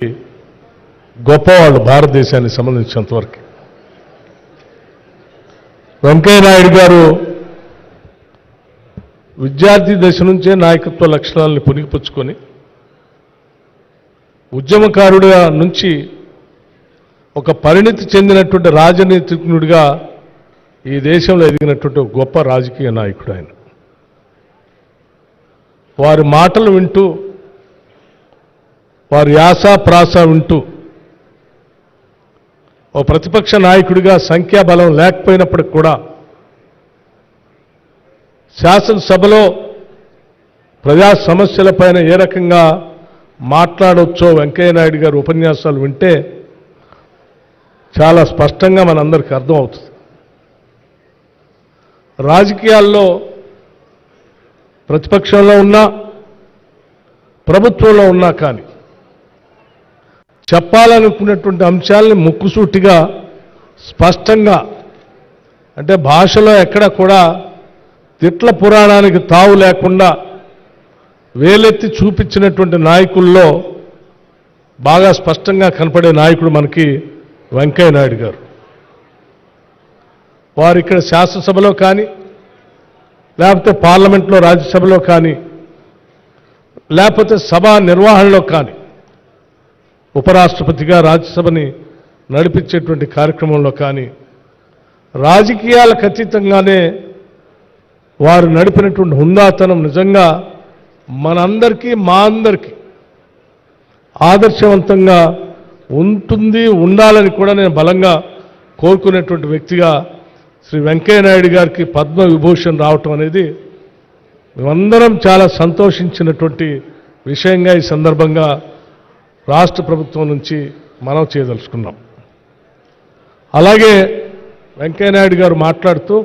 గొప్పవాళ్ళు భారతదేశానికి సంబంధించినంతవరకు. వెంకయ్య నాయుడు గారు విద్యార్థి దశ నుంచే నాయకత్వ లక్షణాలను పుణికిపుచ్చుకొని ఉద్యమకారుడిగా నుంచి ఒక పరిణితి చెందినటువంటి రాజనీతిజ్ఞుడిగా ఈ దేశంలో ఎదిగినటువంటి ఒక గొప్ప రాజకీయ నాయకుడు ఆయన. వారి మాటలు వింటూ, వారి యాస ప్రాస వింటూ ఓ ప్రతిపక్ష నాయకుడిగా సంఖ్యాబలం లేకపోయినప్పటికి కూడా శాసనసభలో ప్రజా సమస్యలపైన ఏ రకంగా మాట్లాడవచ్చో వెంకయ్య నాయుడు గారి ఉపన్యాసాలు వింటే చాలా స్పష్టంగా మనందరికీ అర్థమవుతుంది. రాజకీయాల్లో ప్రతిపక్షంలో ఉన్నా ప్రభుత్వంలో ఉన్నా కానీ చెప్పాలనుకున్నటువంటి అంశాలని ముక్కుసూటిగా స్పష్టంగా, అంటే భాషలో ఎక్కడ కూడా తిట్ల పురాణానికి తావు లేకుండా వేలెత్తి చూపించినటువంటి నాయకుల్లో బాగా స్పష్టంగా కనపడే నాయకుడు మనకి వెంకయ్య నాయుడు గారు. వారు ఇక్కడ శాసనసభలో కానీ, లేకపోతే పార్లమెంట్లో రాజ్యసభలో కానీ, లేకపోతే సభా నిర్వహణలో కానీ, ఉపరాష్ట్రపతిగా రాజ్యసభని నడిపించేటువంటి కార్యక్రమంలో కానీ రాజకీయాలకు అతీతంగానే వారు నడిపినటువంటి హుందాతనం నిజంగా మనందరికీ, మా అందరికీ ఆదర్శవంతంగా ఉంటుంది, ఉండాలని కూడా నేను బలంగా కోరుకునేటువంటి వ్యక్తిగా శ్రీ వెంకయ్య నాయుడు గారికి పద్మ విభూషణ్ రావటం అనేది మేమందరం చాలా సంతోషించినటువంటి విషయంగా ఈ సందర్భంగా రాష్ట్ర ప్రభుత్వం నుంచి మనం చేయదలుచుకున్నాం. అలాగే వెంకయ్య నాయుడు గారు మాట్లాడుతూ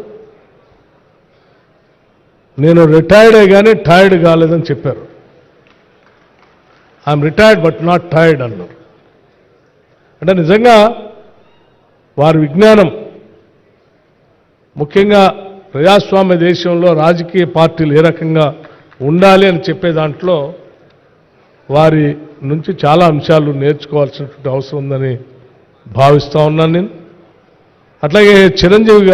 నేను రిటైర్డే కానీ టైర్డ్ కాలేదని చెప్పారు. I'm retired but not tired అన్నారు. అంటే నిజంగా వారి విజ్ఞానం, ముఖ్యంగా ప్రజాస్వామ్య దేశంలో రాజకీయ పార్టీలు ఏ రకంగా ఉండాలి అని చెప్పే దాంట్లో వారి నుంచి చాలా అంశాలు నేర్చుకోవాల్సినటువంటి అవసరం ఉందని భావిస్తూ ఉన్నాను నేను. అట్లాగే చిరంజీవి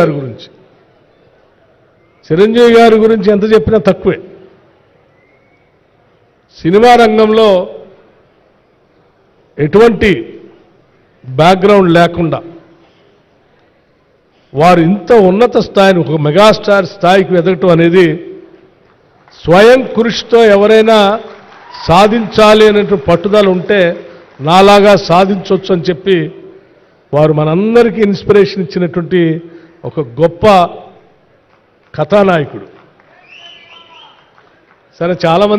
గారి గురించి ఎంత చెప్పినా తక్కువే. సినిమా రంగంలో ఎటువంటి బ్యాక్గ్రౌండ్ లేకుండా వారు ఇంత ఉన్నత స్థాయిని, ఒక మెగాస్టార్ స్థాయికి ఎదగటం అనేది స్వయం కృషితో ఎవరైనా సాధించాలి అనేటువంటి పట్టుదల ఉంటే నాలాగా సాధించవచ్చు అని చెప్పి వారు మనందరికీ ఇన్స్పిరేషన్ ఇచ్చినటువంటి ఒక గొప్ప కథానాయకుడు. సరే, చాలామంది